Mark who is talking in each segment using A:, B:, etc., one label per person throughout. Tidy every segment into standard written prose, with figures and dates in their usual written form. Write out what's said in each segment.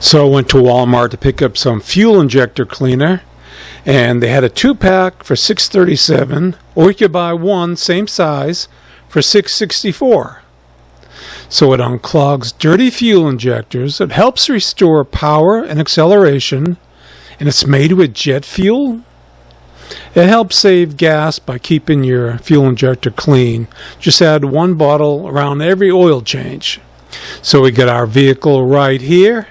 A: So I went to Walmart to pick up some fuel injector cleaner, and they had a 2-pack for $6.37, or you could buy one same size for $6.64. So it unclogs dirty fuel injectors, it helps restore power and acceleration, and it's made with jet fuel. It helps save gas by keeping your fuel injector clean. Just add one bottle around every oil change. So we got our vehicle right here.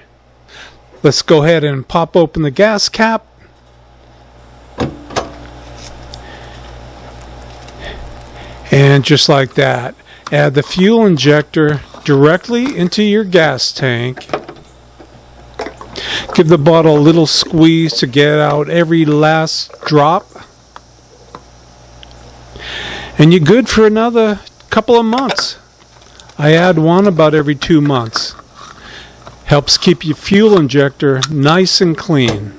A: Let's go ahead and pop open the gas cap. And just like that, add the fuel injector directly into your gas tank. Give the bottle a little squeeze to get out every last drop. And you're good for another couple of months. I add one about every 2 months. Helps keep your fuel injector nice and clean.